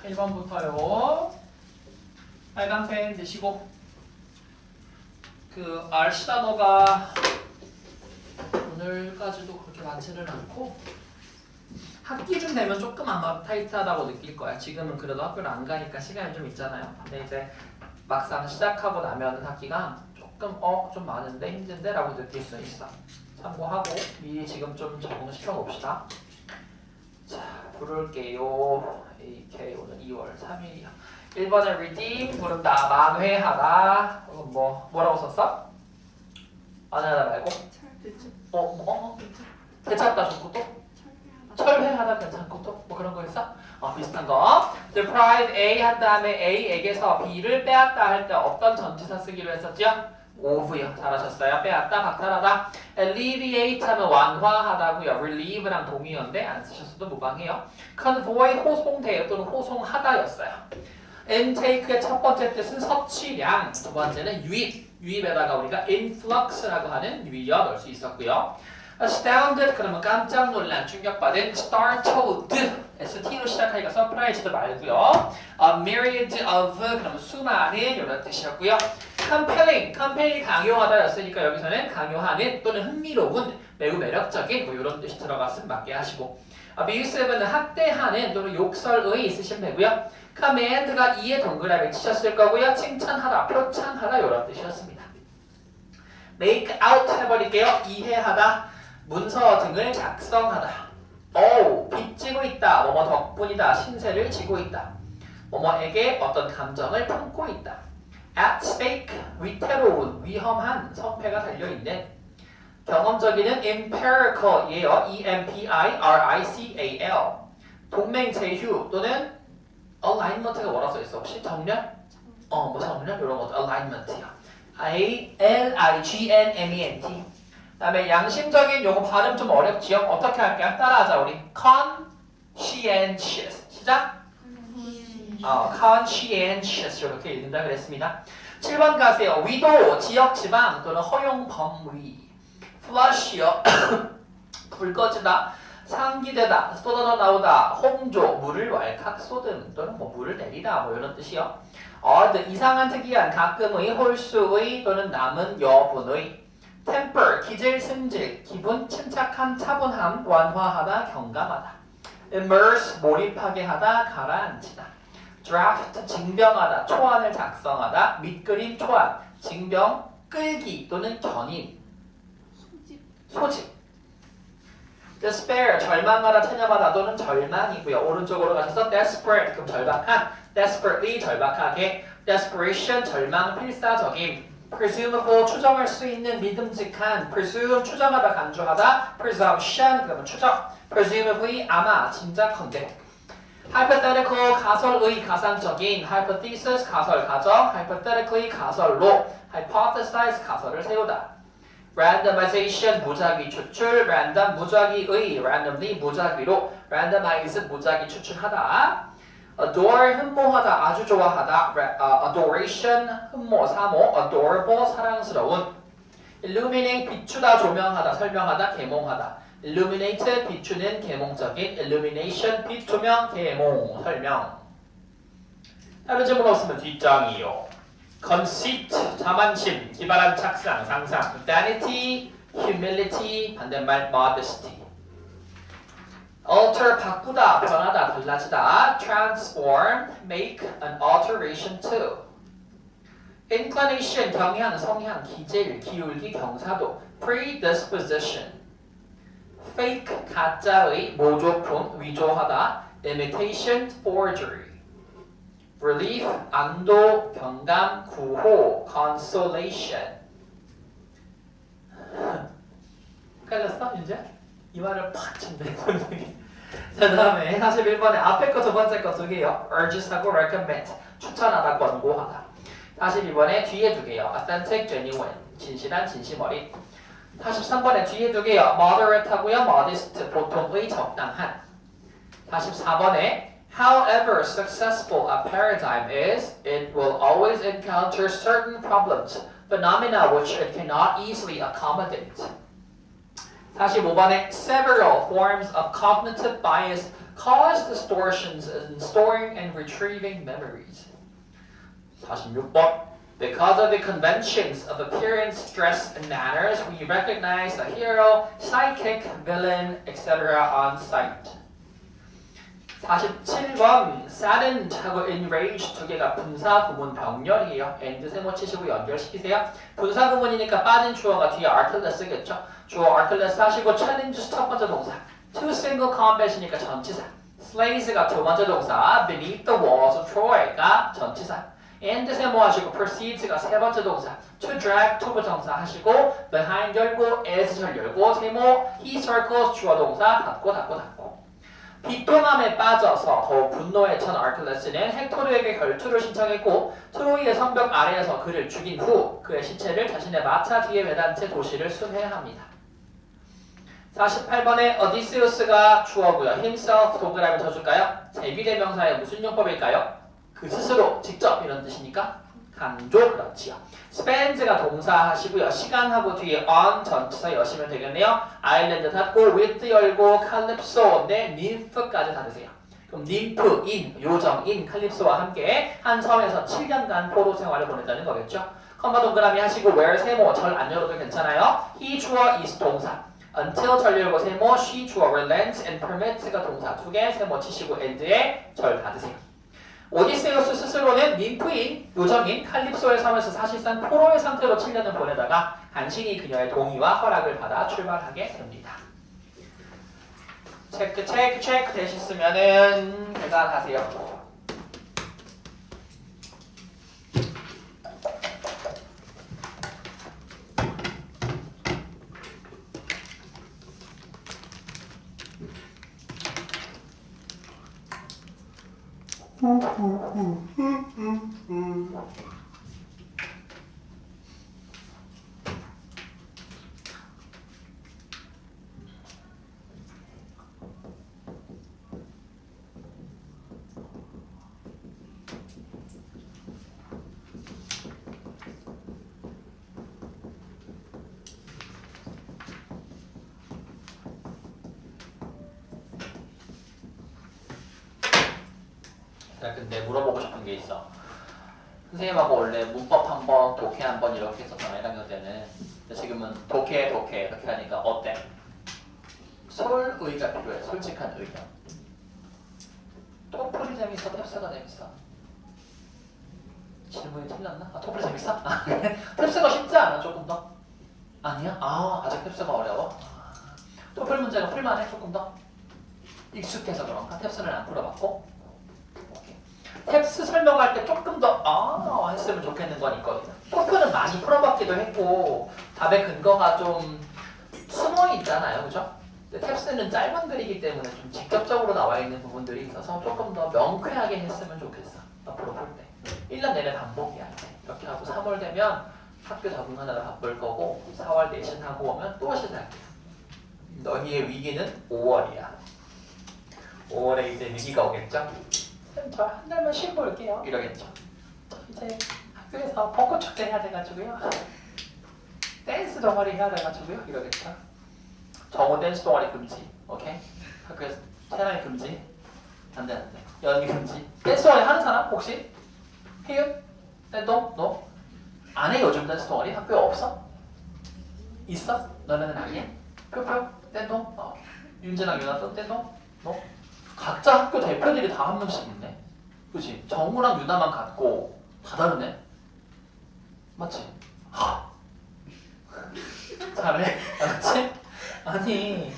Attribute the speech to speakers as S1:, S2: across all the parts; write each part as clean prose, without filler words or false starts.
S1: 1번부터요. 빨간 펜 드시고 그 RC 단어가 오늘까지도 그렇게 많지는 않고 학기쯤 되면 조금 아마 타이트하다고 느낄 거야. 지금은 그래도 학교를 안 가니까 시간이 좀 있잖아요. 근데 이제 막상 시작하고 나면 학기가 조금 좀 많은데 힘든데 라고 느낄 수 있어. 참고하고 미리 지금 좀 적응시켜 봅시다. 자, 부를게요. AK 오늘 2월 3일이야. 1번에 redeem 부른다. 만회하다. 뭐라고 썼어? 만회하다 말고? 되찾다 좋고 또? 철회하다 괜찮고 또? 뭐 그런 거 있어? 비슷한 거. deprive A 한 다음에 A에게서 B를 빼앗다 할 때 어떤 전치사 쓰기로 했었죠? of요. 잘하셨어요. 빼앗다, 박탈하다. alleviate 하면 완화하다고요. relieve랑 동의어인데 안 쓰셨어도 무방해요. convoy 호송대 또는 호송하다였어요. intake의 첫 번째 뜻은 섭취량, 두 번째는 유입. 유입에다가 우리가 influx라고 하는 유의어 넣을 수 있었고요. astounded 그러면 깜짝 놀란, 충격받은. startled ST로 시작하니까 surprised 말고요. a myriad of 그러면 수많은 이런 뜻이었고요. compelling 강요하다였으니까 여기서는 강요하는 또는 흥미로운, 매우 매력적인 뭐 이런 뜻이 들어갔으면 맞게 하시고. abusive는 학대하는 또는 욕설의 쓰시면 되고요. command가 2의 동그라미 치셨을 거고요. 칭찬하다, 표창하다 이런 뜻이었습니다. make out 해버릴게요. 이해하다, 문서 등을 작성하다. 빚지고 있다, 뭐뭐 덕분이다, 신세를 지고 있다. 뭐뭐에게 어떤 감정을 품고 있다. at stake, 위태로운, 위험한, 성패가 달려있는. 경험적이는 empirical이에요. empirical. 동맹제휴 또는 alignment가 뭐라고 써있어? 혹시 정렬? 정렬 이런 것도 alignment이야. alignment. 그다음에 양심적인 요거 발음 좀 어렵지요? 어떻게 할게요? 따라하자 우리. conscientious. 시작. conscientious 이렇게 읽는다 그랬습니다. 7번 가세요. 위도, 지역, 지방 또는 허용 범위. flush요. 불 꺼지다, 상기되다, 쏟아져 나오다, 홍조, 물을 왈칵 쏟음 또는 물을 내리다 뭐 이런 뜻이요. 이상한, 특이한, 가끔의, 홀수의 또는 남은 여분의. temper, 기질, 승질, 기분, 침착함, 차분함, 완화하다, 경감하다. immerse, 몰입하게 하다, 가라앉히다. draft, 징병하다, 초안을 작성하다, 밑그림, 초안, 징병, 끌기 또는 견인. 소집. despair, 절망하다, 체념하다 또는 절망이고요. 오른쪽으로 가셔서 desperate, 그럼 절박한, desperately, 절박하게, desperation, 절망, 필사적임. presumable, 추정할 수 있는, 믿음직한. presume, 추정하다, 간주하다. presumption, 그러면 추정. presumably, 아마, 짐작컨대. hypothetical, 가설의, 가상적인. hypothesis, 가설, 가정. hypothetically, 가설로. hypothesize, 가설을 세우다. randomization, 무작위 추출. random, 무작위의. randomly, 무작위로. randomize, 무작위 추출하다. adore, 흠모하다, 아주 좋아하다. adoration, 흠모, 사모. adorable, 사랑스러운. illuminate, 비추다, 조명하다, 설명하다, 계몽하다. illuminate, 비추는, 계몽적인. illumination, 빛, 조명, 계몽, 설명. 다른 질문 없으면 뒷장이요. conceit, 자만심, 기발한 착상, 상상. vanity, humility, 반대말 modesty. alter, 바꾸다, 변하다, 달라지다. transform, make an alteration to. inclination, 경향, 성향, 기질, 기울기, 경사도. predisposition. fake, 가짜의, 모조품, 위조하다. imitation, forgery. relief, 안도, 경감, 구호, consolation. 헷갈렸어? 이제? 이 말을 팍 친대. 자, 다음에 41번에 앞에 거 두 번째 거 두 개요. urges하고 recommend, 추천하다, 권고하다. 42번에 뒤에 두 개요. authentic, genuine, 진실한, 진심 어린. 43번에 뒤에 두 개요. moderate 하고요. modest, 보통의, 적당한. 44번에 however successful a paradigm is, it will always encounter certain problems, phenomena which it cannot easily accommodate. 45번에 several forms of cognitive bias cause distortions in storing and retrieving memories. 46번. Because of the conventions of appearance, dress, and manners, we recognize the hero, sidekick, villain, etc. on sight. 47번. saddened 하고 enraged 두 개가 분사 구문 병렬이에요. and 세모 치시고 연결시키세요. 분사 구문이니까 빠진 주어가 뒤에 artless 쓰겠죠. 주어 artless 하시고 challenges 첫 번째 동사. to single combat이니까 전치사. slays가 두 번째 동사. beneath the walls of Troy가 전치사. and 세모 하시고 proceeds가 세 번째 동사. to drag to 부정사 하시고 behind 열고 as 절 열고 세모 he circles 주어 동사 닫고 비통함에 빠져서 더욱 분노에 찬 아킬레스는 헥토르에게 결투를 신청했고 트로이의 성벽 아래에서 그를 죽인 후 그의 시체를 자신의 마차 뒤에 매단 채 도시를 순회합니다. 48번에 어디세우스가 주어고요. himself 동그라미 쳐줄까요? 제비대명사의 무슨 용법일까요? 그 스스로 직접 이런 뜻이니까 강조 그렇지요. spends가 동사 하시고요. 시간하고 뒤에 on 전치사 여시면 되겠네요. 아일랜드 닫고 with 열고 칼립소인데 ним프까지 닫으세요. 그럼 ним프, 인, 요정인 칼립소와 함께 한 섬에서 7년간 포로 생활을 보냈다는 거겠죠. 컴마 동그라미 하시고 where 세모 절 안 열어도 괜찮아요. he 주어 is 동사. until 절 열고 세모 she 주어 relents and permits가 동사 두 개 세모 치시고 end에 절 닫으세요. 오디세우스 스스로는 ним프인, 요정인 칼립소의 섬에서 사실상 포로의 상태로 7년을 보내다가 간신히 그녀의 동의와 허락을 받아 출발하게 됩니다. 체크 되셨으면은 계산하세요. 근데 물어보고 싶은 게 있어. 선생님하고 원래 문법 한 번, 독해 한 번 이렇게 했었잖아 1학년 때는. 근데 지금은 독해 이렇게 하니까 어때? 솔의가 필요해. 솔직한 의견. 토플이 재밌어? 탭스가 재밌어? 질문이 틀렸나? 토플이 재밌어? 탭스가 쉽지 않아 조금 더? 아니야? 아직 탭스가 어려워? 토플 문제가 풀만해 조금 더? 익숙해서 그런가? 탭스는 안 풀어봤고? 탭스 설명할 때 조금 더 했으면 좋겠는 건 있거든요. 토플은 많이 풀어봤기도 했고 답의 근거가 좀 숨어 있잖아요, 그죠? 근데 탭스는 짧은 글이기 때문에 좀 직접적으로 나와 있는 부분들이 있어서 조금 더 명쾌하게 했으면 좋겠어. 앞으로 볼 때 1년 내내 반복이야. 이렇게 하고 3월 되면 학교 적응하느라 바쁠 거고 4월 내신하고 오면 또 시작이야. 너희의 위기는 5월이야. 5월에 이제 위기가 오겠죠? 저 한 달만 쉬고 올게요. 이러겠죠. 저 이제 학교에서 벚꽃 축제 해야 돼가지고요. 댄스 동아리 해야 돼가지고요. 이러겠죠. 정오 댄스 동아리 금지. 오케이? 학교에서 태양이 금지. 안 돼. 연기 금지. 댄스 동아리 하는 사람 혹시? 해요? 댄동? 너? 안 해 요즘 댄스 동아리? 학교에 없어? 있어? 너네는 아니야? 표? 댄동? 윤재랑 유나 댄동? 너? 각자 학교 대표들이 다 한 명씩 있네. 그치? 정우랑 유나만 같고 다 다르네. 맞지? 잘해. 알았지? 아니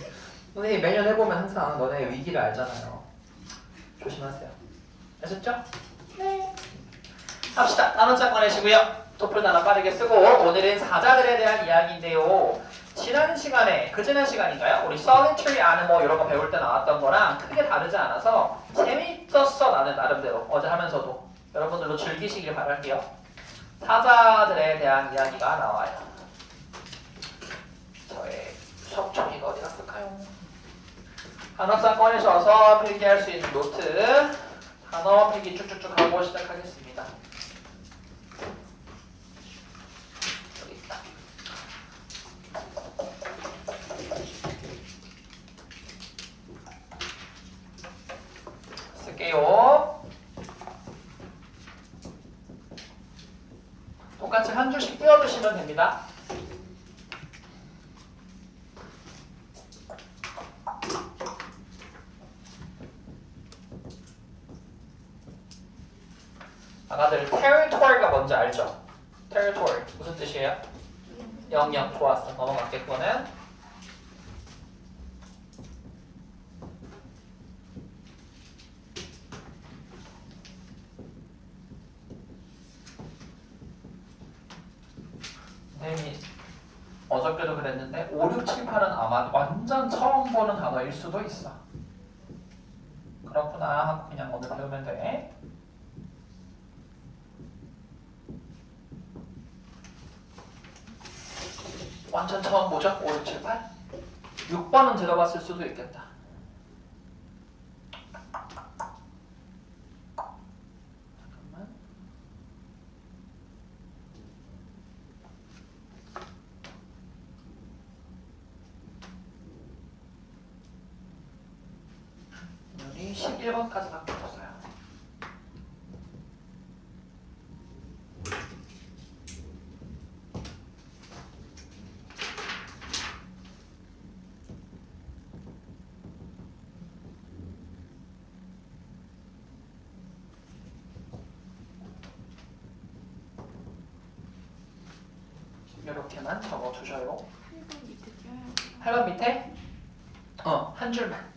S1: 선생님 매년 해보면 항상 너네 위기를 알잖아요. 조심하세요. 아셨죠? 네. 합시다. 단원차 꺼내시고요. 토플 단어 빠르게 쓰고 오늘은 사자들에 대한 이야기인데요. 지난 시간에, 그지난 시간인가요? 우리 solitary animal 이런 거 배울 때 나왔던 거랑 크게 다르지 않아서 재미있었어 나는 나름대로 어제 하면서도 여러분들도 즐기시길 바랄게요. 사자들에 대한 이야기가 나와요. 저의 수업종이가 어디 갔을까요? 단어장 꺼내셔서 필기할 수 있는 노트 단어 필기 쭉쭉쭉 하고 시작하겠습니다. 볼게요. 똑같이 한 줄씩 띄워주시면 됩니다. 아가들 territory가 뭔지 알죠? territory 무슨 뜻이에요? 영역. 좋았어. 넘어갔겠구는. 선생님이 어저께도 그랬는데 5, 6, 7, 8은 아마 완전 처음 보는 단어일 수도 있어. 그렇구나 하고 그냥 오늘 배우면 돼. 완전 처음 보죠? 5, 6, 7, 8? 6번은 들어봤을 수도 있겠다. 잠깐만. 여기 11번까지 바꿔줬어요. 이렇게만 적어주셔요.
S2: 8번 밑에 띄어요.
S1: 8번 밑에 한 줄만.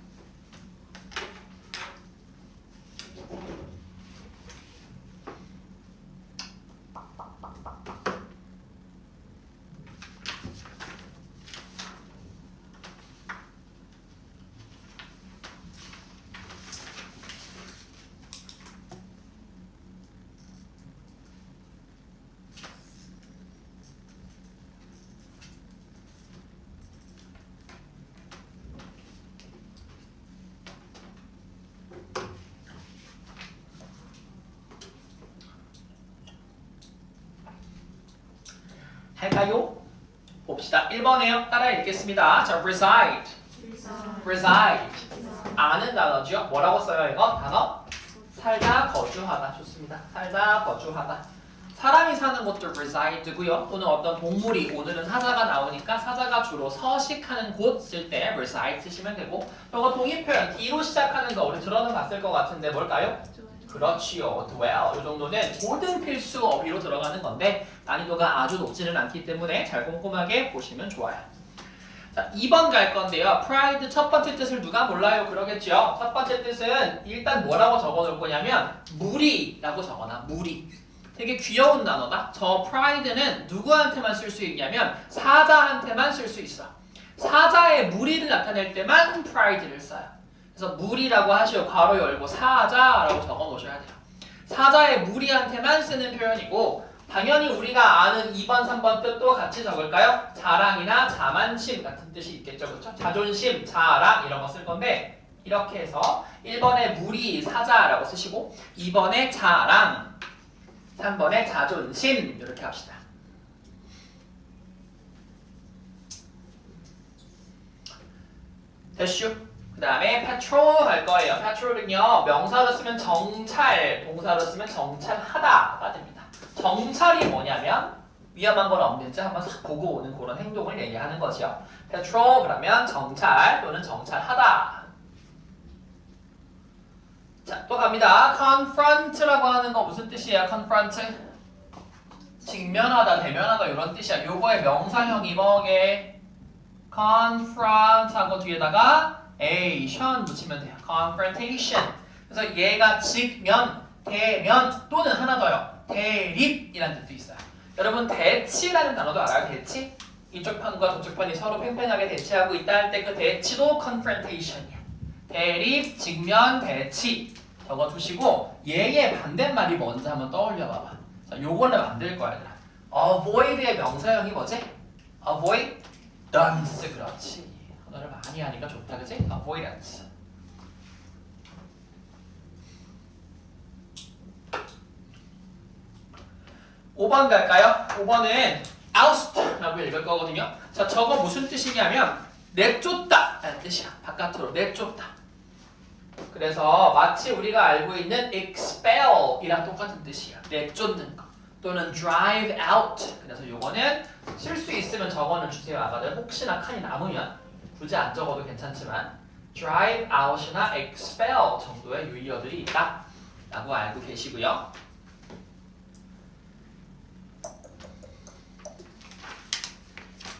S1: 할까요? 봅시다. 1번에요. 따라 읽겠습니다. 자, reside. reside. 아는 단어죠. 뭐라고 써요, 이거? 단어? 살다, 거주하다. 좋습니다. 살다, 거주하다. 사람이 사는 곳도 reside고요. 또는 어떤 동물이, 오늘은 사자가 나오니까 사자가 주로 서식하는 곳 쓸 때 reside 쓰시면 되고, 이거 동의 표현, D로 시작하는 거 우리 들어는 봤을 것 같은데 뭘까요? 그렇지요. dwell. 이 정도는 모든 필수 어휘로 들어가는 건데 난이도가 아주 높지는 않기 때문에 잘 꼼꼼하게 보시면 좋아요. 자, 2번 갈 건데요. pride 첫 번째 뜻을 누가 몰라요? 그러겠죠. 첫 번째 뜻은 일단 뭐라고 적어놓을 거냐면 무리라고 적어놔. 무리. 되게 귀여운 단어다. 저 pride는 누구한테만 쓸 수 있냐면 사자한테만 쓸 수 있어. 사자의 무리를 나타낼 때만 pride를 써요. 그래서 무리라고 하시오. 괄호 열고 사자라고 적어 놓으셔야 돼요. 사자의 무리한테만 쓰는 표현이고 당연히 우리가 아는 2번, 3번 뜻도 같이 적을까요? 자랑이나 자만심 같은 뜻이 있겠죠. 그렇죠? 자존심, 자랑 이런 거 쓸 건데 이렇게 해서 1번에 무리, 사자라고 쓰시고 2번에 자랑, 3번에 자존심 이렇게 합시다. 됐슈? 그 다음에 patrol 할 거예요. patrol은요 명사로 쓰면 정찰, 동사로 쓰면 정찰하다가 됩니다. 정찰이 뭐냐면 위험한 건 없는지 한번 싹 보고 오는 그런 행동을 얘기하는 거죠. patrol 그러면 정찰 또는 정찰하다. 자, 또 갑니다. confront라고 하는 거 무슨 뜻이에요? confront? 직면하다, 대면하다 이런 뜻이야. 요거의 명사형이 뭐게? confront 하고 뒤에다가 ation 붙이면 돼요. confrontation. 그래서 얘가 직면, 대면 또는 하나 더요. 대립이라는 뜻도 있어요. 여러분 대치라는 단어도 알아요? 대치? 이쪽 편과 저쪽 편이 서로 팽팽하게 대치하고 있다 할 때 그 대치도 confrontation이야. 대립, 직면, 대치 적어두시고 얘의 반대말이 뭔지 한번 떠올려 봐봐. 자, 요거를 만들 거야 얘들아. avoid의 명사형이 뭐지? avoidance. 그렇지. 언어를 많이 하니까 좋다 그치? avoidance. (5번) 갈까요? 5번은 oust라고 읽을 거거든요. 자, 저거 무슨 뜻이냐면 내쫓다 라는 뜻이야. 바깥으로 내쫓다. 그래서 마치 우리가 알고 있는 expel이랑 똑같은 뜻이야. 내쫓는 거. 또는 drive out. 그래서 요거는 쓸 수 있으면 적어는 주세요. 아가들 혹시나 칸이 남으면 굳이 안 적어도 괜찮지만 drive out이나 expel 정도의 유의어들이 있다 라고 알고 계시고요.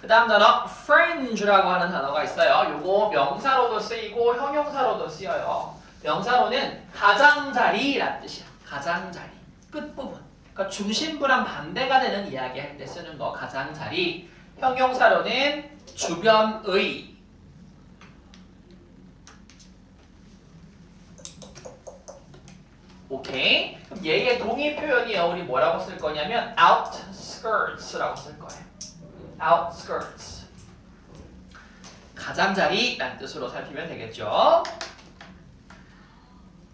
S1: 그 다음 단어 fringe라고 하는 단어가 있어요. 요거 명사로도 쓰이고 형용사로도 쓰여요. 명사로는 가장자리라는 뜻이야. 가장자리, 끝부분. 그러니까 중심부랑 반대가 되는 이야기 할 때 쓰는 거 가장자리. 형용사로는 주변의. 오케이. 그럼 얘의 동의 표현이요. 우리 뭐라고 쓸 거냐면 outskirts라고 쓸 거예요. outskirts. 가장자리라는 뜻으로 살피면 되겠죠.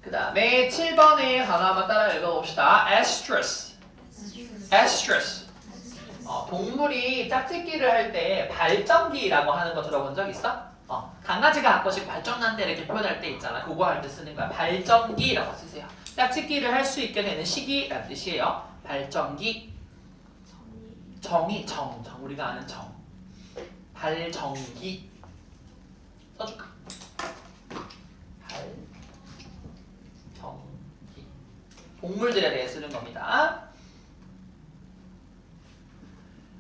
S1: 그 다음에 7번에 하나 한번 따라 읽어봅시다. estrus. estrus. 동물이 짝짓기를 할 때 발정기라고 하는 거 들어본 적 있어? 강아지가 가끔씩 발정난다 이렇게 표현할 때 있잖아. 그거 할 때 쓰는 거야. 발정기라고 쓰세요. 짝짓기를 할 수 있게 되는 시기라는 뜻이에요. 발정기. 정이 정 우리가 아는 정. 발정기. 써줄까? 발정기. 동물들에 대해 쓰는 겁니다.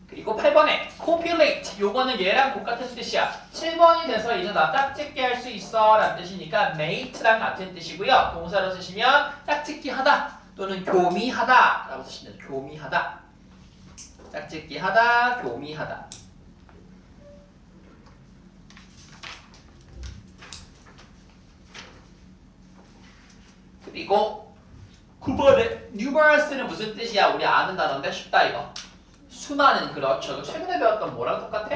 S1: 그리고 8번에 copulate. 요거는 얘랑 똑같은 뜻이야. 7번이 돼서 이제 나 짝짓기 할 수 있어 라는 뜻이니까 mate랑 같은 뜻이고요. 동사로 쓰시면 짝짓기 하다 또는 교미하다 라고 쓰시면 돼요. 교미하다. 짝짓기 하다, 교미하다. 그리고 9번에 numerous는 무슨 뜻이야? 우리 아는 단어인데 쉽다 이거. 수많은. 그렇죠. 최근에 배웠던 뭐랑 똑같아?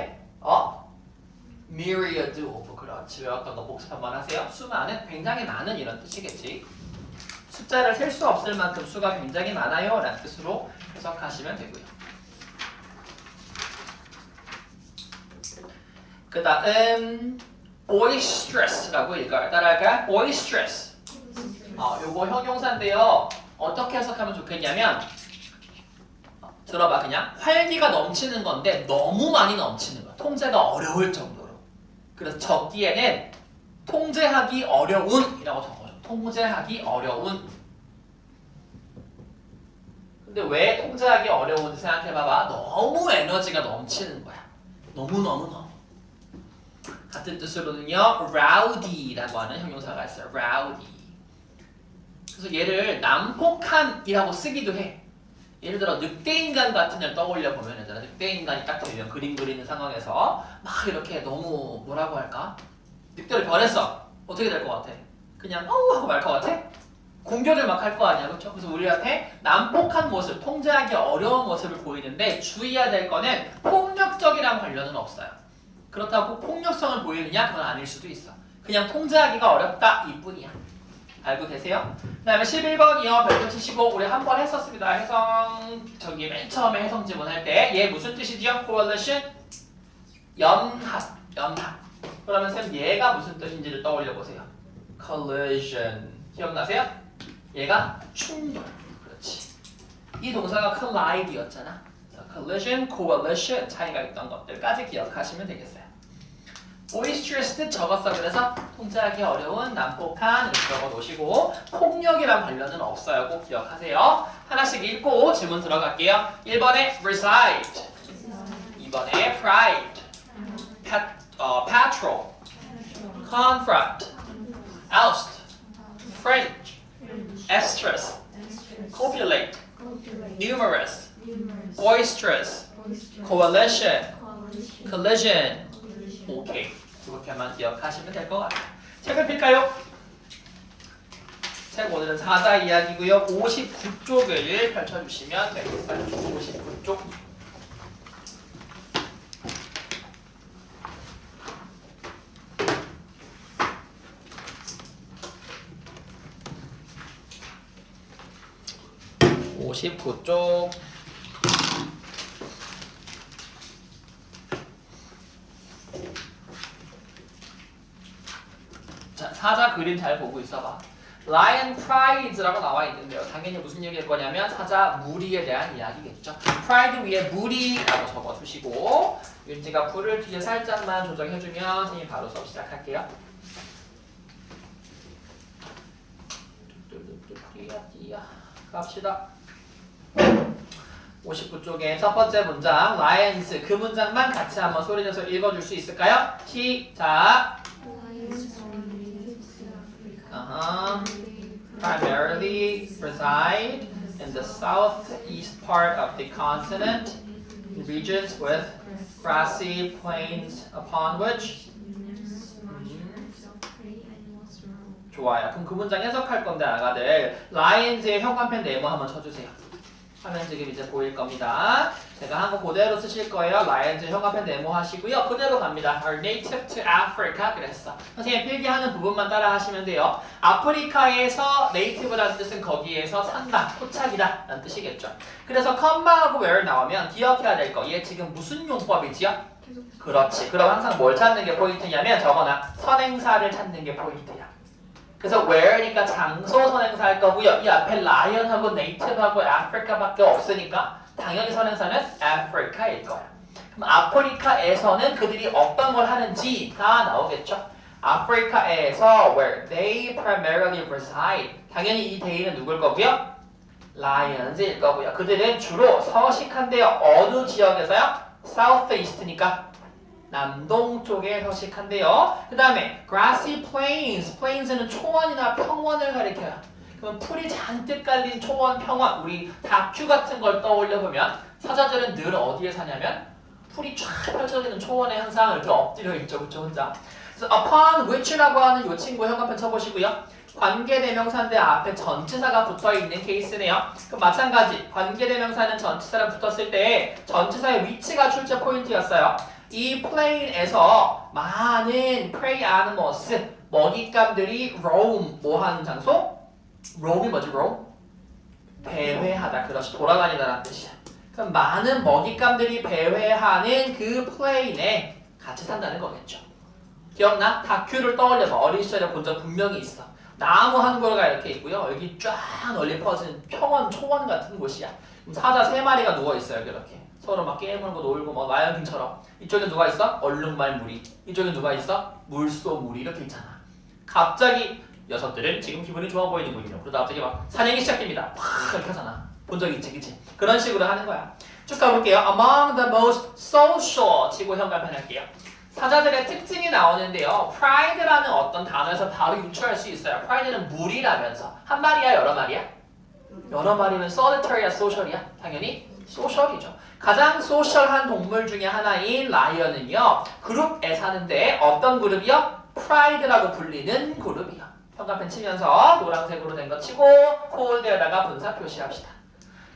S1: myriad of. 그렇지. 배웠던 거 복습 한번 하세요. 수많은, 굉장히 많은 이런 뜻이겠지. 숫자를 셀 수 없을 만큼 수가 굉장히 많아요 라는 뜻으로 해석하시면 되고요. 그 다음 boisterous라고 읽어요. 따라할까요? boisterous. 요거 형용사인데요. 어떻게 해석하면 좋겠냐면 들어봐. 그냥 활기가 넘치는 건데 너무 많이 넘치는 거야. 통제가 어려울 정도로. 그래서 적기에는 통제하기 어려운이라고 적어줘. 통제하기 어려운. 근데 왜 통제하기 어려운지 생각해봐봐. 너무 에너지가 넘치는 거야. 너무. 같은 뜻으로는요, rowdy라고 하는 형용사가 있어요. rowdy. 그래서 얘를 난폭한이라고 쓰기도 해. 예를 들어 늑대인간 같은 애를 떠올려 보면 얘들아, 늑대인간이 딱 되면 그림 그리는 상황에서 막 이렇게 너무 뭐라고 할까? 늑대를 변했어. 어떻게 될 것 같아? 그냥 하고 말 것 같아? 공격을 막 할 거 아니야, 그렇죠? 그래서 우리한테 난폭한 모습, 통제하기 어려운 모습을 보이는데 주의해야 될 거는 폭력적이랑 관련은 없어요. 그렇다고 폭력성을 보이느냐? 그건 아닐 수도 있어. 그냥 통제하기가 어렵다 이뿐이야. 알고 계세요? 그 다음에 11번이요. 별표 치시고 우리 한 번 했었습니다. 맨 처음에 해성 지문 할 때 얘 무슨 뜻이죠? coalition? 연합. 그러면 쌤 얘가 무슨 뜻인지를 떠올려 보세요. collision. 기억나세요? 얘가 충돌. 그렇지. 이 동사가 collide였잖아. collision, coalition 차이가 있던 것들까지 기억하시면 되겠어요. boisterous 뜻 적었어. 그래서 통제하기 어려운, 난폭한 이렇게 적어 놓으시고 폭력이랑 관련은 없어요. 꼭 기억하세요. 하나씩 읽고 질문 들어갈게요. 1번에 reside, 2번에 pride, patrol, confront, oust, fringe, estrus, copulate, numerous, boisterous, coalition, collision. 오케이. 그렇게만 기억하시면 될 것 같아요. 책을 필까요? 책 오늘은 사자 이야기고요. 59쪽을 펼쳐주시면 되겠어요. 59쪽. 자, 사자 그림 잘 보고 있어봐. Lion Pride라고 나와 있는데요. 당연히 무슨 얘기일 거냐면 사자 무리에 대한 이야기겠죠. Pride 위에 무리라고 적어주시고 윤지가 불을 뒤에 살짝만 조정해주면 선생님 바로 수업 시작할게요. 갑시다. 59쪽에 첫 번째 문장 Lions 그 문장만 같이 한번 소리 내서 읽어줄 수 있을까요? 시작. Primarily reside in the southeast part of the continent, in regions with grassy plains upon which. 좋아요. 그럼 그 문장 해석할 건데 아가들 Lions의 현관펜 네모 한번 쳐주세요. 화면 지금 이제 보일 겁니다. 제가 한 거 그대로 쓰실 거예요. Lions 현관펜 네모 하시고요. 그대로 갑니다. Are native to Africa 그랬어. 선생님 필기하는 부분만 따라 하시면 돼요. 아프리카에서 native라는 뜻은 거기에서 산다, 토착이다 라는 뜻이겠죠. 그래서 com마하고 where 나오면 기억해야 될 거. 얘 지금 무슨 용법이지요? 그렇지. 그럼 항상 뭘 찾는 게 포인트냐면 저거나 선행사를 찾는 게 포인트야. 그래서 where니까 장소 선행사 할 거고요. 이 앞에 lion하고 native하고 Africa밖에 없으니까 당연히 선행사는 Africa일 거야. 그럼 아프리카에서는 그들이 어떤 걸 하는지 다 나오겠죠. 아프리카에서 where they primarily reside. 당연히 이 they는 누굴 거고요? Lions일 거고요. 그들은 주로 서식한대요. 어느 지역에서요? Southeast니까 남동쪽에 서식한대요. 그 다음에 grassy plains. plains는 초원이나 평원을 가리켜요. 그럼 풀이 잔뜩 깔린 초원, 평원. 우리 다큐 같은 걸 떠올려보면 사자들은 늘 어디에 사냐면 풀이 쫙 펼쳐지는 초원에 항상 이렇게 엎드려 있죠. 그쵸 혼자. 그래서 upon which라고 하는 이 친구 현관펜 쳐보시고요. 관계대명사인데 앞에 전치사가 붙어있는 케이스네요. 그럼 마찬가지 관계대명사는 전치사랑 붙었을 때 전치사의 위치가 출제 포인트였어요. 이 플레인에서 많은 prey animals, 먹잇감들이 roam, 뭐 하는 장소? roam이 뭐지, roam? 배회하다, 그렇지, 돌아다니다라는 뜻이야. 그럼 많은 먹잇감들이 배회하는 그 플레인에 같이 산다는 거겠죠. 기억나? 다큐를 떠올려봐. 어린 시절에 본 적 분명히 있어. 나무 한 그루가 이렇게 있고요. 여기 쫙 널리 퍼진 평원, 초원 같은 곳이야. 사자 3마리가 누워있어요, 이렇게. 서로 막 게임하고 놀고 뭐 라이언킹처럼. 이쪽에 누가 있어? 얼룩말 무리. 이쪽에 누가 있어? 물소 무리. 이렇게 있잖아. 갑자기 녀석들은 지금 기분이 좋아 보이는군요. 그러다 갑자기 막 사냥이 시작됩니다. 팍 이렇게 하잖아. 본 적 있지, 그치? 그런 식으로 하는 거야. 쭉 가볼게요. Among the most social 치고 현관펜 할게요. 사자들의 특징이 나오는데요. pride라는 어떤 단어에서 바로 유추할 수 있어요. pride는 무리라면서. 한 마리야, 여러 마리야? 여러 마리면 solitary야, social이야? 당연히 social이죠. 가장 소셜한 동물 중에 하나인 라이언은요. 그룹에 사는데 어떤 그룹이요? 프라이드라고 불리는 그룹이요. 현관펜 치면서 노란색으로 된 거 치고 콜드에다가 분사 표시합시다.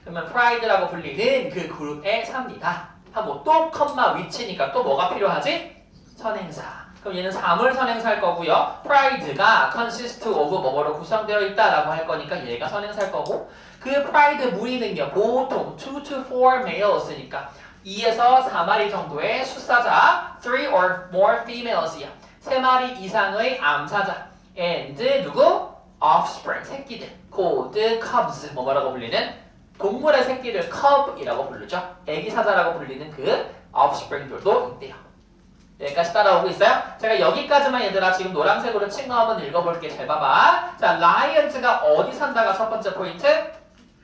S1: 그러면 프라이드라고 불리는 그 그룹에 삽니다. 하고 또 컴마 위치니까 또 뭐가 필요하지? 선행사. 그럼 얘는 사물 선행사일 거고요. pride가 consist of 뭐뭐로 구성되어 있다라고 할 거니까 얘가 선행사일 거고 그 pride 무리는요. 보통 2 to 4 males니까 2에서 4마리 정도의 숫사자 3 or more females이야. 3마리 이상의 암사자 and 누구? offspring, 새끼들 called cubs, 뭐라고 불리는? 동물의 새끼들 cub이라고 부르죠. 애기 사자라고 불리는 그 offspring들도 있대요. 여기까지 따라오고 있어요? 제가 여기까지만 얘들아 지금 노란색으로 친 거 한번 읽어볼게. 잘 봐봐. 자, 라이언즈가 어디 산다가 첫 번째 포인트?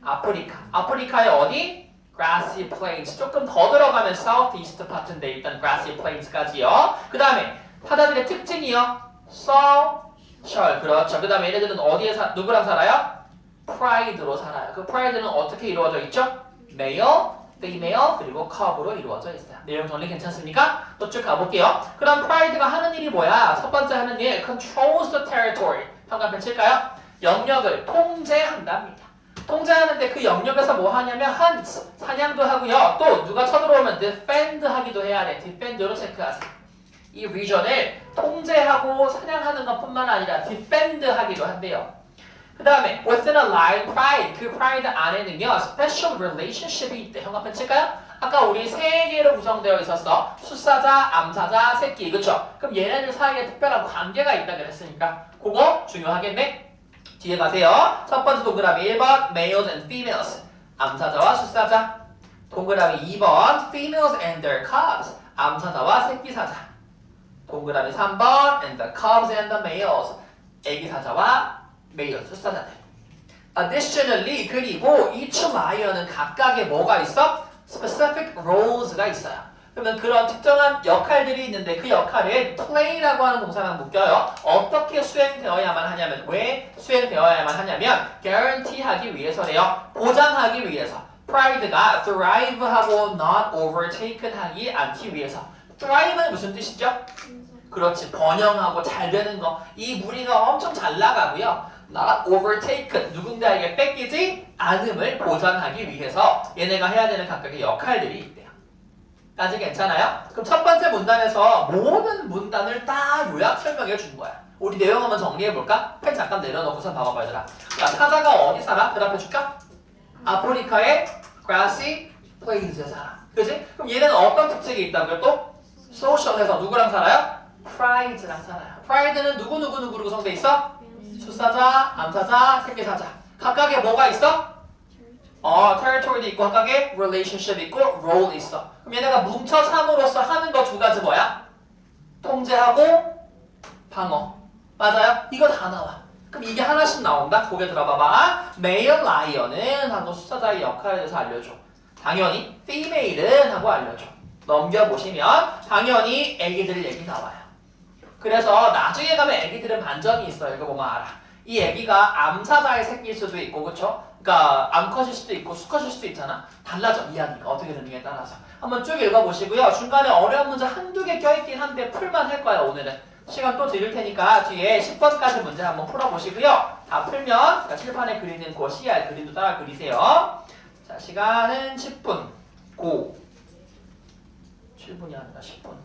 S1: 아프리카. 아프리카의 어디? grassy plains. 조금 더 들어가면 southeast 파트인데 일단 grassy plains까지요. 그 다음에 사자들의 특징이요. social. 그렇죠. 그 다음에 얘네들은 어디에 누구랑 살아요? pride로 살아요. 그 pride는 어떻게 이루어져 있죠? male, female, 그리고 cub으로 이루어져 있어요. 내용 정리 괜찮습니까? 또 쭉 가볼게요. 그럼 pride가 하는 일이 뭐야? 첫 번째 하는 일, controls the territory. 현관펜 칠까요? 영역을 통제한답니다. 통제하는데 그 영역에서 뭐 하냐면 hunt, 사냥도 하고요. 또 누가 쳐들어오면 defend 하기도 해야 돼. defend로 체크하세요. 이 region을 통제하고 사냥하는 것뿐만 아니라 defend 하기도 한대요. 그 다음에 within a lion pride, 그 pride 안에는요 special relationship이 있대. 현관펜 칠까요? 아까 우리 세 개로 구성되어 있었어. 수사자, 암사자, 새끼. 그쵸? 그럼 얘네들 사이에 특별한 관계가 있다 그랬으니까 그거 중요하겠네? 뒤에 가세요. 첫 번째 동그라미 1번 males and females. 암사자와 수사자. 동그라미 2번 females and their cubs. 암사자와 새끼사자. 동그라미 3번 and the cubs and the males. 애기사자와 메일 수사자들. Additionally 그리고 each 라이언은 각각의 뭐가 있어? Specific roles가 있어요. 그러면 그런 특정한 역할들이 있는데 그 역할에 play라고 하는 동사랑 묶여요. 어떻게 수행되어야만 하냐면 왜 수행되어야만 하냐면 guarantee하기 위해서래요. 보장하기 위해서. pride가 thrive하고 not overtaken하지 않기 위해서. thrive는 무슨 뜻이죠? 그렇지 번영하고 잘 되는 거. 이 무리가 엄청 잘 나가고요. not overtaken 누군가에게 뺏기지 않음을 보장하기 위해서 얘네가 해야 되는 각각의 역할들이 있대요. 까지 괜찮아요? 그럼 첫 번째 문단에서 모든 문단을 다 요약 설명해 준 거야. 우리 내용 한번 정리해 볼까? 펜 잠깐 내려놓고서 봐봐 얘들아. 자, 사자가 어디 살아? 대답해 줄까? 아프리카의 grassy plains에 살아. 그지? 그럼 얘네는 어떤 특징이 있다고요? 또 social해서 누구랑 살아요? pride랑 살아요. pride는 누구누구누구로 구성돼 있어? 수사자, 암사자, 새끼사자. 각각의 뭐가 있어? territory도 있고 각각의 relationship 있고 role 있어. 그럼 얘네가 뭉쳐 삼으로써 하는 거 두 가지 뭐야? 통제하고 방어. 맞아요? 이거 다 나와. 그럼 이게 하나씩 나온다? 고개 들어봐봐. male lion은 하고 수사자의 역할에 대해서 알려줘. 당연히 female은 하고 알려줘. 넘겨보시면 당연히 애기들 얘기 나와요. 그래서 나중에 가면 애기들은 반전이 있어요. 이거 보면 알아. 이 애기가 암사자의 새끼일 수도 있고 그쵸? 그러니까 암컷일 수도 있고 수컷일 수도 있잖아. 달라져 이야기가 어떻게 되느냐에 따라서. 한번 쭉 읽어보시고요. 중간에 어려운 문제 한두 개 껴있긴 한데 풀만 할 거야 오늘은. 시간 또 드릴 테니까 뒤에 10번까지 문제 한번 풀어보시고요. 다 풀면 칠판에 그리는 그 CR 그림도 따라 그리세요. 자 시간은 10분. 고. 7분이 아니라 10분.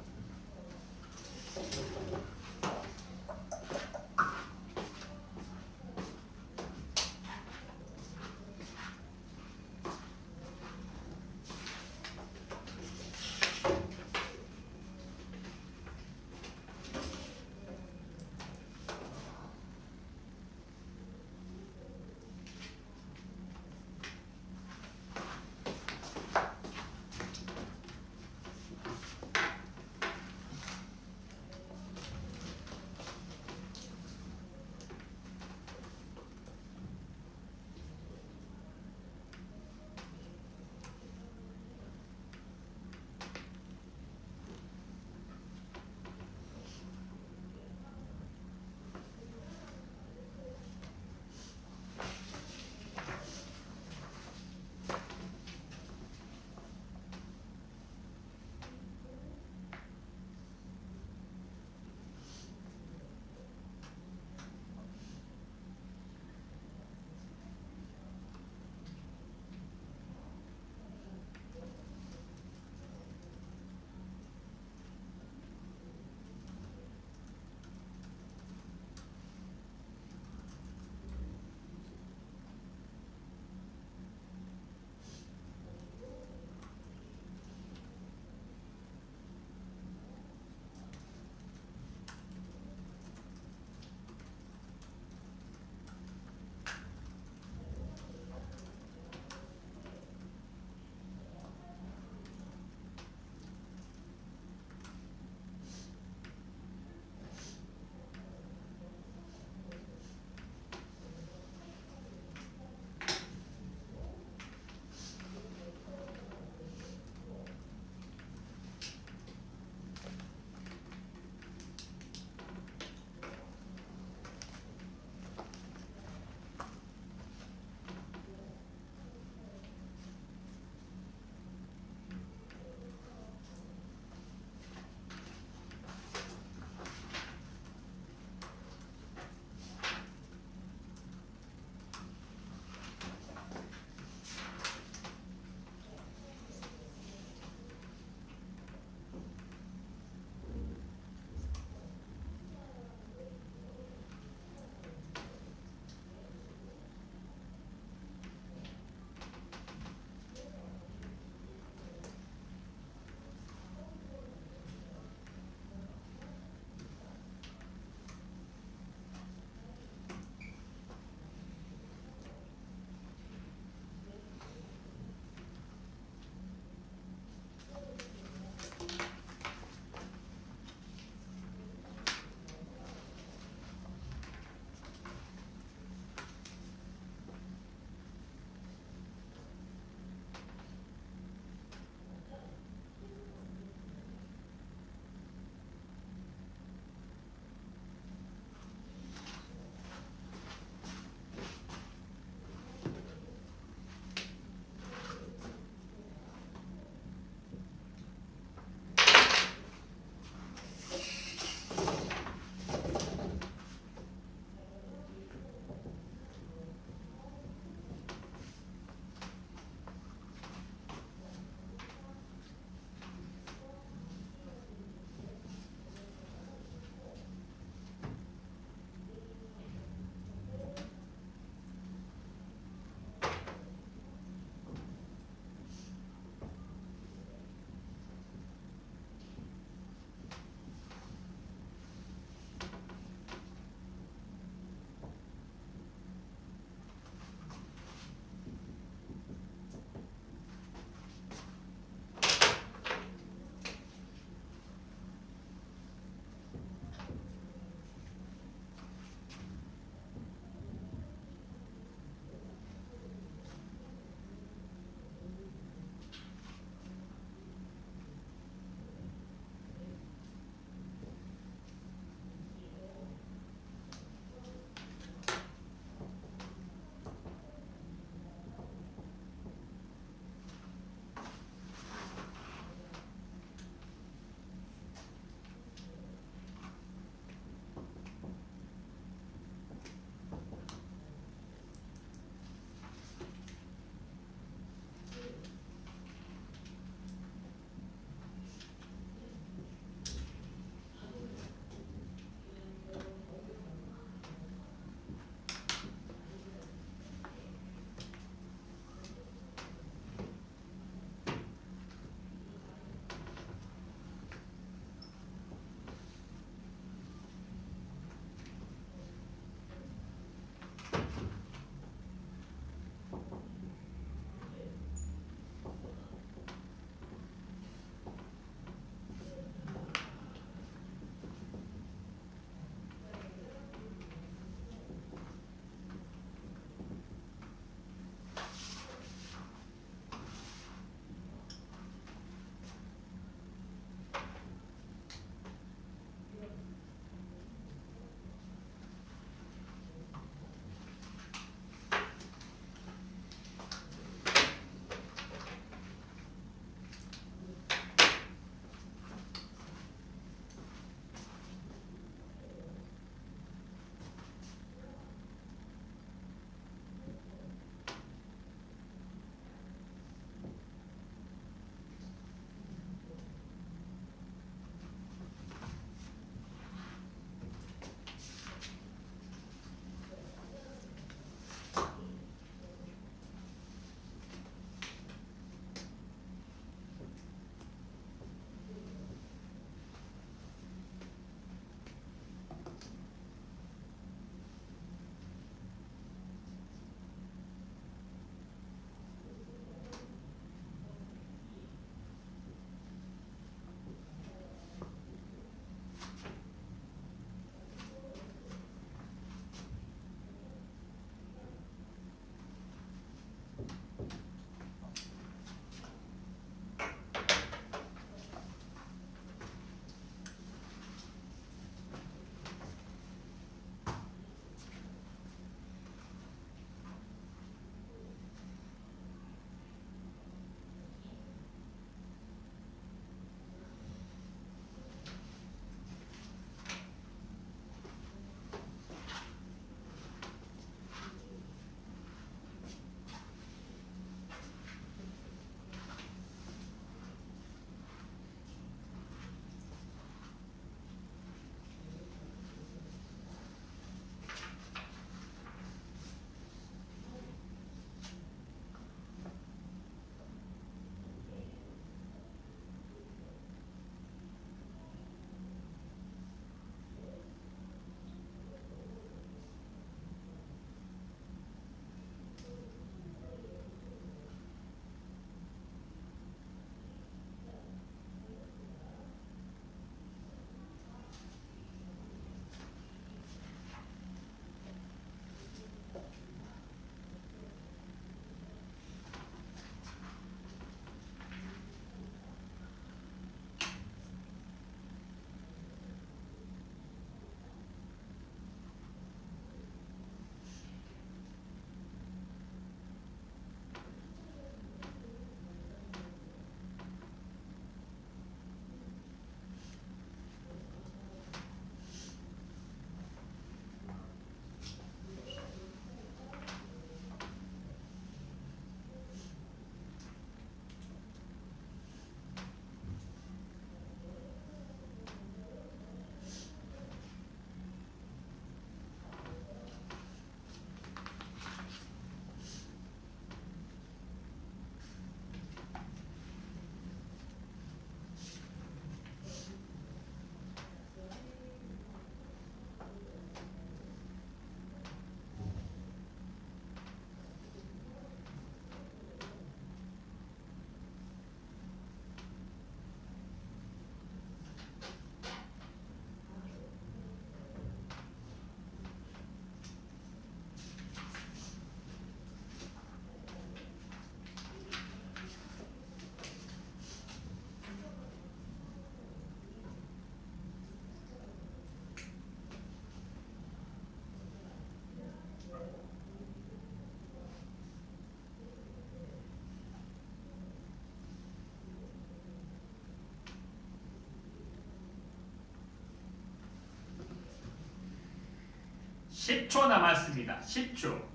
S3: 10초 남았습니다. 10초.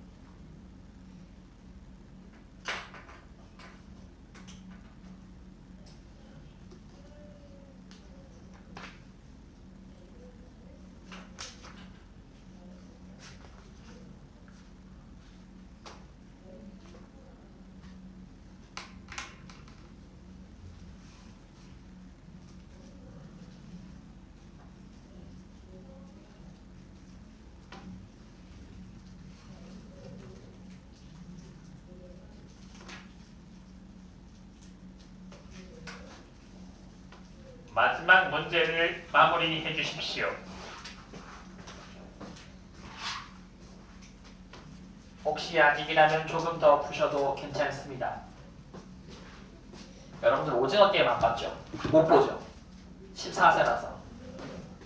S3: 마지막 문제를 마무리해 주십시오.
S1: 혹시 아직이라면 조금 더 푸셔도 괜찮습니다. 여러분들 오징어 게임 안 봤죠? 못 보죠? 14세라서.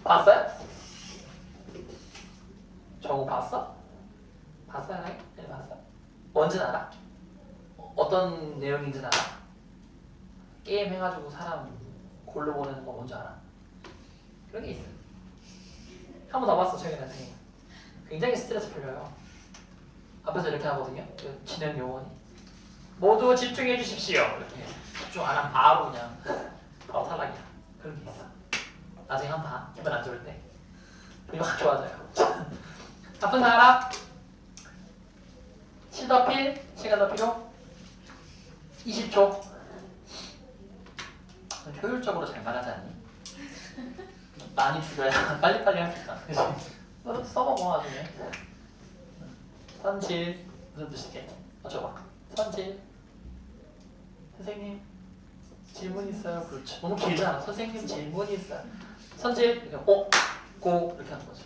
S1: 봤어요? 저거 봤어? 봤어요? 네, 봤어. 뭔지는 알아? 어떤 내용인지는 알아? 게임 해가지고 사람 골로 보내는 거 뭔지 알아? 그런 게 있어. 한 번 더 봤어 최근에 선생님. 굉장히 스트레스 풀려요. 앞에서 이렇게 하거든요. 그 진행 요원이 모두 집중해 주십시오. 이렇게 집중 안 하면 바로 그냥 바로 탈락이야. 그런 게 있어. 나중에 한번 봐. 기분 안 좋을 때. 그리고 확 좋아져요. 아픈 사람? 더 필? 시간 더 필요? 20초. 효율적으로 잘 말하지 않니? 많이 줄여야 빨리빨리 할 수 있잖아. 그치? 너 써먹어 나중에. 선질 무슨 뜻이게? 어쩌봐. 선질. 선생님 질문 있어요. 그렇죠. 너무 길잖아. 선생님 질문 있어요. 선질 이렇게 고 이렇게 하는 거지.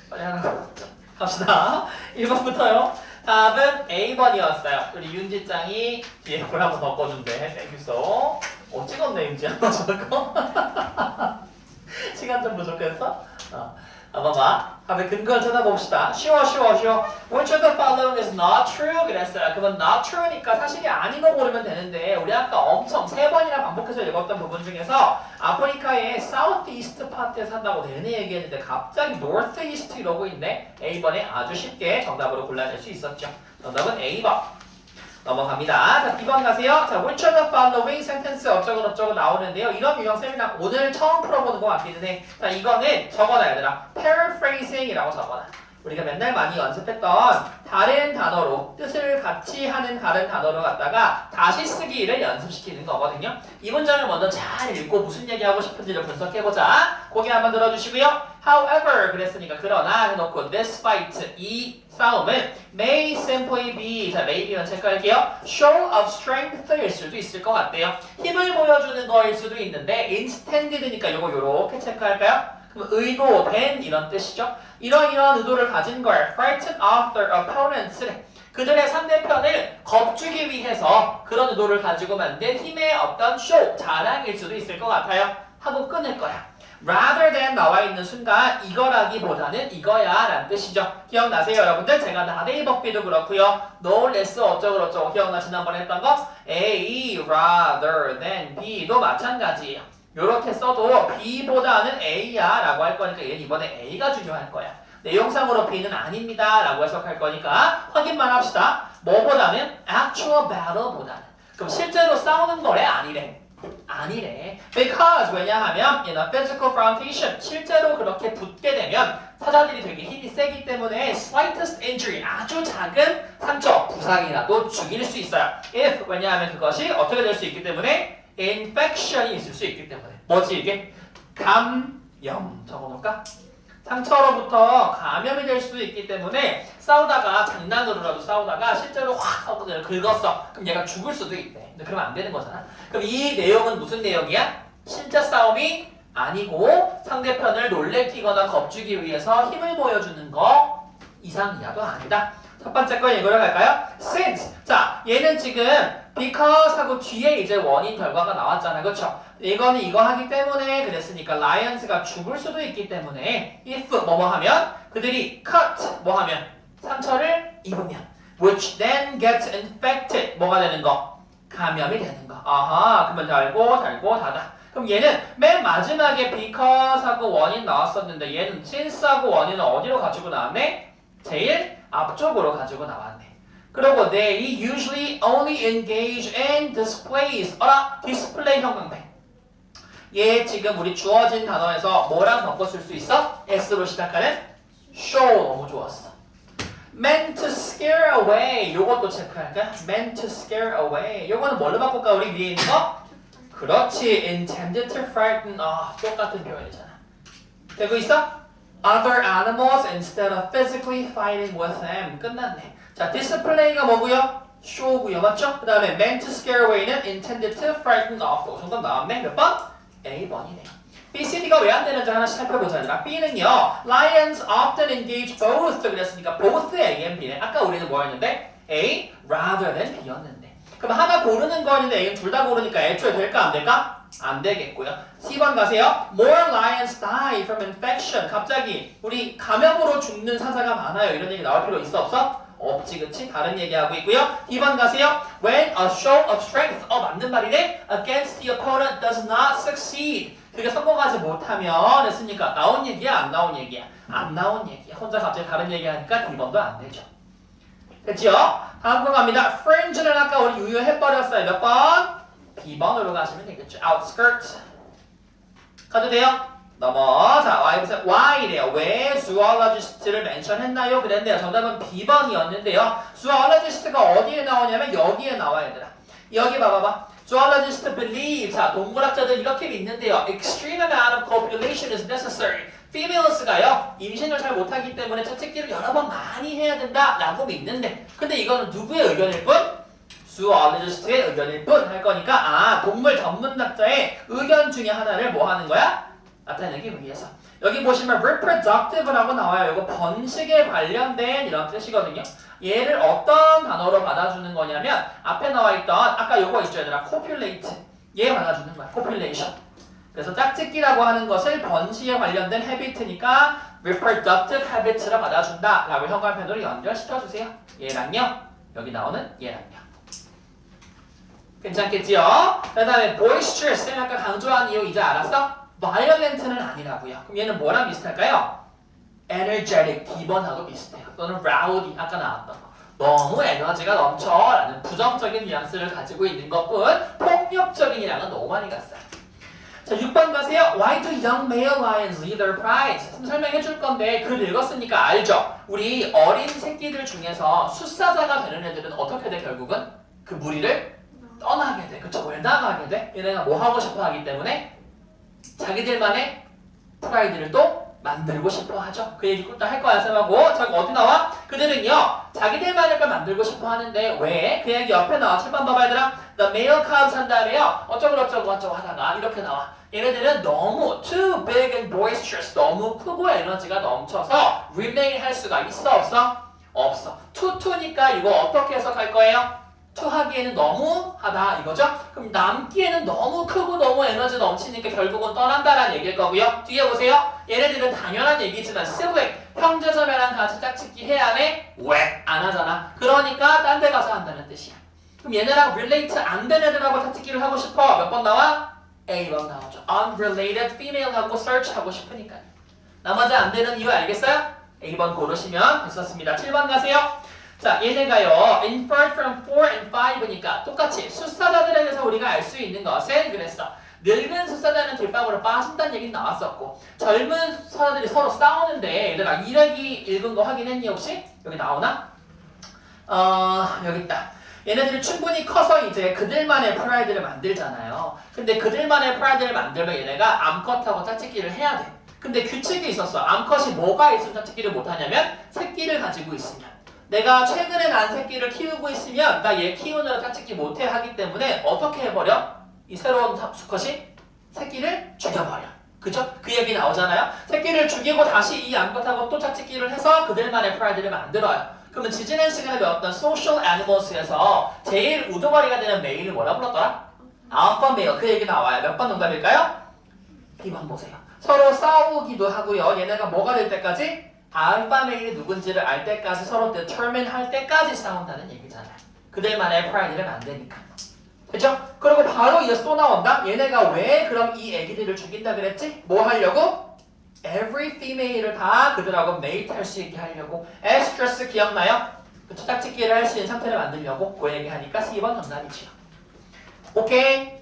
S1: 빨리 하는 거. 갑시다. 1번부터요. 답은 A번이었어요. 우리 윤지짱이 뒤에 걸 한번 덮어준대. 땡큐소. 찍었네 윤지야. 저거. 시간 좀 부족했어? 한번 봐. 답의 근거를 찾아봅시다. 쉬워. Which of the following is not true? 그랬어요. 그건 not true니까 사실이 아닌 거 고르면 되는데 우리 아까 엄청 3번이나 반복해서 읽었던 부분 중에서 아프리카의 southeast 파트에 산다고 내내 얘기했는데 갑자기 northeast 이러고 있네. A번에 아주 쉽게 정답으로 골라낼 수 있었죠. 정답은 A번. 넘어갑니다. 자, B번 가세요. 자, which of the following sentence 어쩌고 나오는데요. 이런 유형 세미나 오늘 처음 풀어보는 것 같기는 해. 자, 이거는 적어놔 얘들아. paraphrasing이라고 적어놔. 우리가 맨날 많이 연습했던 다른 단어로 뜻을 같이 하는 다른 단어로 갖다가 다시 쓰기를 연습시키는 거거든요. 이 문장을 먼저 잘 읽고 무슨 얘기하고 싶은지를 분석해보자. 고개 한번 들어주시고요. However 그랬으니까 그러나 해놓고 this fight 이 싸움은 may simply be 자 may be만 체크할게요. show of strength일 수도 있을 것 같대요. 힘을 보여주는 거일 수도 있는데 intended니까 이거 요렇게 체크할까요? 그럼 의도된 이런 뜻이죠. 이런 의도를 가진 걸 frighten off their opponents 그들의 상대편을 겁주기 위해서 그런 의도를 가지고 만든 힘의 어떤 쇼, 자랑일 수도 있을 것 같아요. 하고 끊을 거야. rather than 나와 있는 순간 이거라기보다는 이거야 라는 뜻이죠. 기억나세요 여러분들? 제가 나데이 법비도 그렇고요. no less 어쩌고 기억나 지난번에 했던 거? A rather than B도 마찬가지예요. 요렇게 써도 B보다는 A야 라고 할 거니까 얘는 이번에 A가 중요할 거야. 내용상으로 B는 아닙니다 라고 해석할 거니까 확인만 합시다. 뭐보다는 actual battle보다는. 그럼 실제로 싸우는 거래? 아니래. Because 왜냐하면 in a physical confrontation 실제로 그렇게 붙게 되면 사자들이 되게 힘이 세기 때문에 slightest injury 아주 작은 상처, 부상이라도 죽일 수 있어요. If 왜냐하면 그것이 어떻게 될 수 있기 때문에 infection이 있을 수 있기 때문에 뭐지 이게? 감염 적어놓을까? 상처로부터 감염이 될 수도 있기 때문에 싸우다가 장난으로라도 싸우다가 실제로 확 하고 긁었어. 그럼 얘가 죽을 수도 있대. 근데 그러면 안 되는 거잖아. 그럼 이 내용은 무슨 내용이야? 실제 싸움이 아니고 상대편을 놀래키거나 겁주기 위해서 힘을 보여주는 거 이상이야도 아니다. 첫 번째 거 읽으러 갈까요? Since 자 얘는 지금 because 하고 뒤에 이제 원인 결과가 나왔잖아. 그쵸? 이거는 이거 하기 때문에 그랬으니까 lions가 죽을 수도 있기 때문에 if 뭐뭐 하면 그들이 cut 뭐 하면 상처를 입으면 which then gets infected 뭐가 되는 거? 감염이 되는 거. 아하 그러면 달고 닫아. 그럼 얘는 맨 마지막에 because 하고 원인 나왔었는데 얘는 since 하고 원인은 어디로 가지고 나왔네? 제일 앞쪽으로 가지고 나왔네. 그리고 they usually only engage in displays. 디스플레이 형광펜. 얘 지금 우리 주어진 단어에서 뭐랑 바꿔 쓸 수 있어? S로 시작하는 show. 너무 좋았어. meant to scare away. 요것도 체크할까? meant to scare away. 요거는 뭘로 바꿀까? 우리 위에 있는 거? 그렇지. intended to frighten. 똑같은 표현이잖아. 되고 있어? other animals instead of physically fighting with them. 끝났네. 자, display가 뭐고요? show고요. 맞죠? 그 다음에 meant to scare away는 intended to frighten off. 정답 나왔네. 몇 번? A번이네. B, C, D가 왜 안 되는지 하나씩 살펴보자. 얘들아. B는요. Lions often engage both. 그랬으니까 both A and B네. 아까 우리는 뭐였는데? A rather than B였는데. 그럼 하나 고르는 거였는데 A는 둘 다 고르니까 애초에 될까 안 될까? 안 되겠고요. C번 가세요. More lions die from infection. 갑자기 우리 감염으로 죽는 사자가 많아요. 이런 얘기 나올 필요 있어 없어? 없지, 그치? 다른 얘기하고 있고요. D번 가세요. When a show of strength. 맞는 말이네. Against the opponent does not succeed. 그게 성공하지 못하면 했으니까 나온 얘기야? 안 나온 얘기야? 안 나온 얘기야. 혼자 갑자기 다른 얘기하니까 D번도 안 되죠. 됐지요? 다음 거 갑니다. Fringe는 아까 우리 유효해버렸어요. 몇 번? B번으로 가시면 되겠죠. Outskirts. 가도 돼요? 넘어. 자, Y래요. 왜 zoologist를 mention했나요? 그랬는데요. 정답은 B번이었는데요. zoologist가 어디에 나오냐면 여기에 나와요, 얘들아. 여기 봐봐봐. zoologist believe. 자, 동물학자들 이렇게 믿는데요. Extreme amount of copulation is necessary. Females가요. 임신을 잘 못하기 때문에 채찍질을 여러 번 많이 해야 된다라고 믿는데 근데 이거는 누구의 의견일 뿐? zoologist의 의견일 뿐 할 거니까 동물 전문학자의 의견 중에 하나를 뭐 하는 거야? 나타내기 위해서. 여기 보시면 reproductive라고 나와요. 이거 번식에 관련된 이런 뜻이거든요. 얘를 어떤 단어로 받아주는 거냐면 앞에 나와 있던 아까 요거 있죠 얘들아. copulate. 얘 받아주는 거야. copulation. 그래서 짝짓기라고 하는 것을 번식에 관련된 habit니까 reproductive habits로 받아준다 라고 현관편으로 연결시켜주세요. 얘랑요. 여기 나오는 얘랑요. 괜찮겠지요? 그 다음에 boisterous. 아까 강조한 이유 이제 알았어? violent는 아니라고요. 그럼 얘는 뭐랑 비슷할까요? energetic, D번하고 비슷해요. 또는 rowdy, 아까 나왔던 거. 너무 에너지가 넘쳐 라는 부정적인 뉘앙스를 가지고 있는 것뿐 폭력적인이랑은 너무 많이 갔어요. 자, 6번 가세요. Why do young male lions leave their pride? 설명해 줄 건데 글 읽었으니까 알죠? 우리 어린 새끼들 중에서 숫사자가 되는 애들은 어떻게 돼 결국은? 그 무리를 떠나게 돼. 그쵸? 왜 나가게 돼? 얘네가 뭐 하고 싶어 하기 때문에 자기들만의 프라이드를 또 만들고 싶어 하죠. 그 얘기 꿀딱 할 거야, 쌤하고. 저기 어디 나와? 그들은요, 자기들만의 걸 만들고 싶어 하는데, 왜? 그 얘기 옆에 나와. 7번 봐봐, 얘들아. The male cubs 한 다음에요, 어쩌고 하다가, 이렇게 나와. 얘네들은 너무 too big and boisterous, 너무 크고 에너지가 넘쳐서 remain 할 수가 있어, 없어? 없어. 투니까 이거 어떻게 해석할 거예요? 투 하기에는 너무 하다 이거죠? 그럼 남기에는 너무 크고 너무 에너지 넘치니까 결국은 떠난다라는 얘기일 거고요. 뒤에 보세요. 얘네들은 당연한 얘기지만 sibling, 형제자매랑 같이 짝짓기 해야 하네? 왜? 안 하잖아. 그러니까 딴 데 가서 한다는 뜻이야. 그럼 얘네랑 relate 안 된 애들하고 짝짓기를 하고 싶어. 몇 번 나와? A번 나오죠. unrelated female하고 search 하고 싶으니까. 나머지 안 되는 이유 알겠어요? A번 고르시면 됐었습니다. 7번 가세요. 자, 얘네가요, inferred from 4 and 5니까 똑같이 숫사자들에 대해서 우리가 알 수 있는 것은 그랬어. 늙은 숫사자는 길방으로 빠진다는 얘기는 나왔었고 젊은 숫사자들이 서로 싸우는데 얘들아 이야기 읽은 거 확인했니 혹시? 여기 나오나? 여기 있다. 얘네들이 충분히 커서 이제 그들만의 프라이드를 만들잖아요. 근데 그들만의 프라이드를 만들면 얘네가 암컷하고 짝짓기를 해야 돼. 근데 규칙이 있었어. 암컷이 뭐가 있으면 짝짓기를 못하냐면 새끼를 가지고 있으면. 내가 최근에 난 새끼를 키우고 있으면 나 얘 키우느라 짝짓기 못해 하기 때문에 어떻게 해버려? 이 새로운 수컷이 새끼를 죽여버려. 그죠? 그 얘기 나오잖아요. 새끼를 죽이고 다시 이 암컷하고 또 짝짓기를 해서 그들만의 프라이드를 만들어요. 그러면 지지난 시간에 배웠던 social animals에서 제일 우두머리가 되는 메일을 뭐라 불렀더라? 알파 메일. 그 얘기 나와요. 몇 번 농담일까요? B번 보세요. 서로 싸우기도 하고요. 얘네가 뭐가 될 때까지? 알파 메일이 누군지를 알 때까지 서로 determine 할 때까지 싸운다는 얘기잖아요. 그들만의 프라이드를 만드니까. 그죠? 그리고 바로 이어서 또 나온다? 얘네가 왜 그럼 이 애기들을 죽인다 그랬지? 뭐 하려고? every female을 다 그들하고 mate 할 수 있게 하려고 estrus 기억나요? 그쵸? 짝짓기를 할 수 있는 상태를 만들려고 그 얘기하니까 C번 정답이지요. 오케이?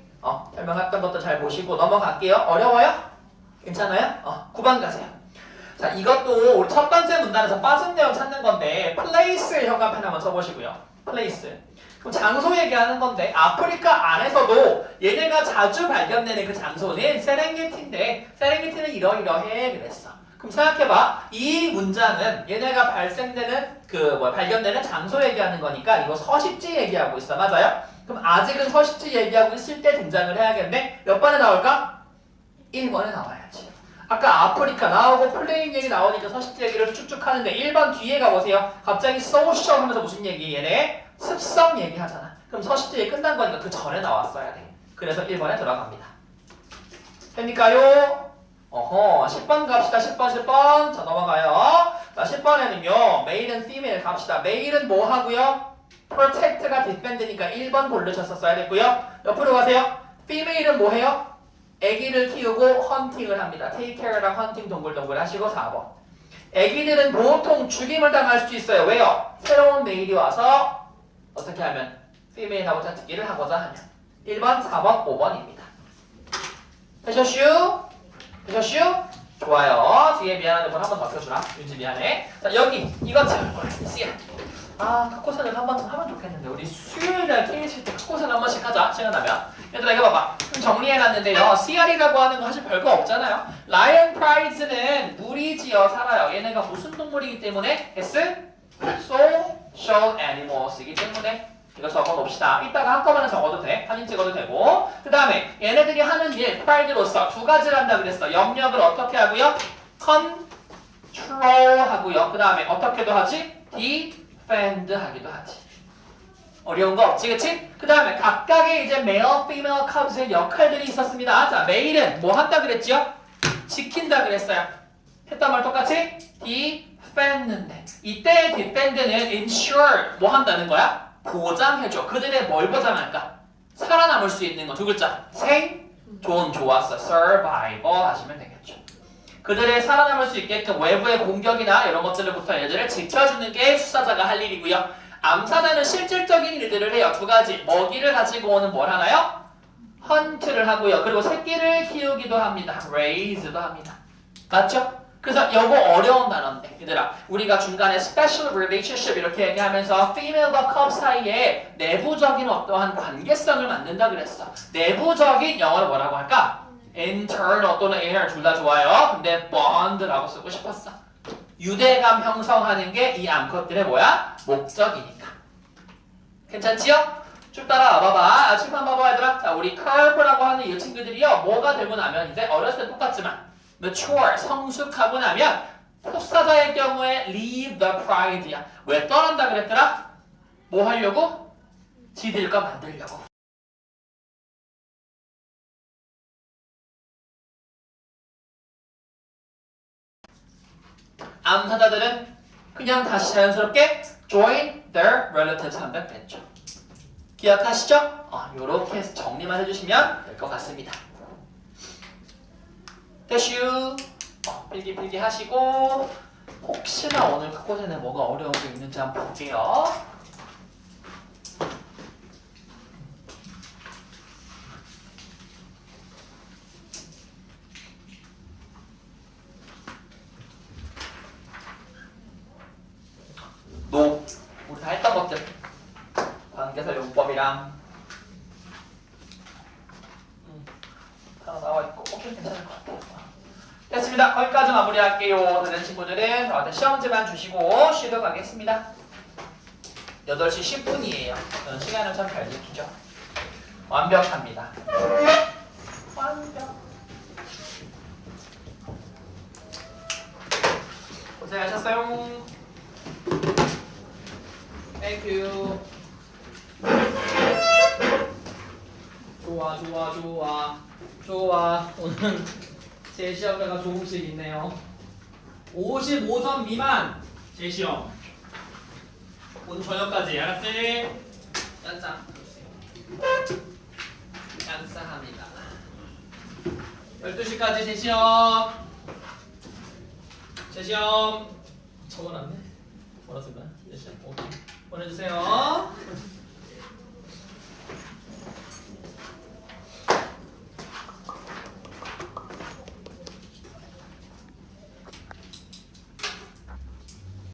S1: 설명했던 것도 잘 보시고 넘어갈게요. 어려워요? 괜찮아요? 9번 가세요. 자, 이것도 우리 첫 번째 문단에서 빠진 내용 찾는 건데 place의 현관펜 한번 쳐보시고요. place. 그럼 장소 얘기하는 건데 아프리카 안에서도 얘네가 자주 발견되는 그 장소는 세렝게티인데 세렝게티는 이러이러해 그랬어. 그럼 생각해봐. 이 문장은 얘네가 발생되는 발견되는 장소 얘기하는 거니까 이거 서식지 얘기하고 있어. 맞아요? 그럼 아직은 서식지 얘기하고 있을 때 등장을 해야겠네. 몇 번에 나올까? 1번에 나와야지. 아까 아프리카 나오고 플레인 얘기 나오니까 서식지 얘기를 쭉쭉 하는데 1번 뒤에 가보세요. 갑자기 social 하면서 무슨 얘기? 얘네 습성 얘기하잖아. 그럼 서식지 얘기 끝난 거니까 그 전에 나왔어야 돼. 그래서 1번에 들어갑니다. 됩니까요? 10번 갑시다. 10번. 자, 넘어가요. 자, 10번에는요. 메일은 female 갑시다. 메일은 뭐 하고요? protect가 defend니까 1번 고르셨었어야 됐고요. 옆으로 가세요. female은 뭐 해요? 아기를 키우고 헌팅을 합니다. take care랑 헌팅 동글동글 하시고 4번. 아기들은 보통 죽임을 당할 수 있어요. 왜요? 새로운 메일이 와서 어떻게 하면 female하고 짝짓기를 하고자 하면 1번, 4번, 5번입니다. 되셨슈? 좋아요. 뒤에 미안한데 뭘 한번 더 펴주라. 윤지 미안해. 자, 여기 이거 참 씨야. 카코산을 한 번쯤 하면 좋겠는데 우리 수요일날 케이스 때 카코산 한 번씩 하자. 시간 나면. 얘들아 이거 봐봐. 좀 정리해놨는데요. CR이라고 하는 거 사실 별거 없잖아요. 라이언 프라이즈는 무리지어 살아요. 얘네가 무슨 동물이기 때문에? S? Social animals이기 때문에 이거 적어놓읍시다. 이따가 한꺼번에 적어도 돼. 사진 찍어도 되고. 그 다음에 얘네들이 하는 일, 프라이드로서 두 가지를 한다 그랬어. 영역을 어떻게 하고요? control 하고요. 그 다음에 어떻게도 하지? defend 하기도 하지. 어려운 거 없지, 그치? 그 다음에 각각의 이제 male, female cubs의 역할들이 있었습니다. 자, 메일은 뭐 한다 그랬지요? 지킨다 그랬어요. 했단 말 똑같이? defend인데 이때 defend는 ensure 뭐 한다는 거야? 보장해줘. 그들의 뭘 보장할까? 살아남을 수 있는 거 두 글자. 생존 좋았어. survival 하시면 되겠죠. 그들의 살아남을 수 있게끔 외부의 공격이나 이런 것들로부터 얘들을 지켜주는 게 수사자가 할 일이고요. 암사자는 실질적인 일들을 해요. 두 가지. 먹이를 가지고 오는 뭘 하나요? 헌트를 하고요. 그리고 새끼를 키우기도 합니다. raise도 합니다. 맞죠? 그래서 이거 어려운 단어인데 얘들아 우리가 중간에 special relationship 이렇게 얘기하면서 female과 cub 사이에 내부적인 어떠한 관계성을 만든다 그랬어. 내부적인 영어로 뭐라고 할까? internal 또는 inner 둘 다 좋아요. 근데 bond라고 쓰고 싶었어. 유대감 형성하는 게 이 암컷들의 뭐야? 목적이니까. 괜찮지요? 쭉 따라와 봐봐. 칠판 봐봐 얘들아. 자 우리 curve라고 하는 이 친구들이요 뭐가 되고 나면 이제 어렸을 때 똑같지만 mature, 성숙하고 나면 속사자의 경우에 leave the pride야. 왜 떠난다 그랬더라? 뭐 하려고? 지들과 만들려고. 암사자들은 그냥 다시 자연스럽게 join their relatives 한다 그랬죠. 기억하시죠? 요렇게 해서 정리만 해주시면 될 것 같습니다. 대슈 필기 하시고 혹시나 오늘 카코센에 뭐가 어려운 게 있는지 한번 볼게요. 우리 다 했던 것들 관계사 용법이랑 하나 나와 있고 오케이 괜찮을 것 같아요. 됐습니다. 거기까지 마무리할게요. 다른 친구들은 저한테 시험지만 주시고 쉬러 가겠습니다. 8시 10분이에요. 저는 시간을 참 잘 지키죠. 완벽합니다. 완벽. 고생하셨어요. 땡큐. 좋아. 오늘 제시험자가 조금씩 있네요. 55점 미만 제시험. 오늘 저녁까지 알았지? 짠짠. 짠싸합니다. 12시까지 제시험. 제 시험 적어놨네. 뭐라 쓴 거야? 제 시험. 오케이. 보내주세요.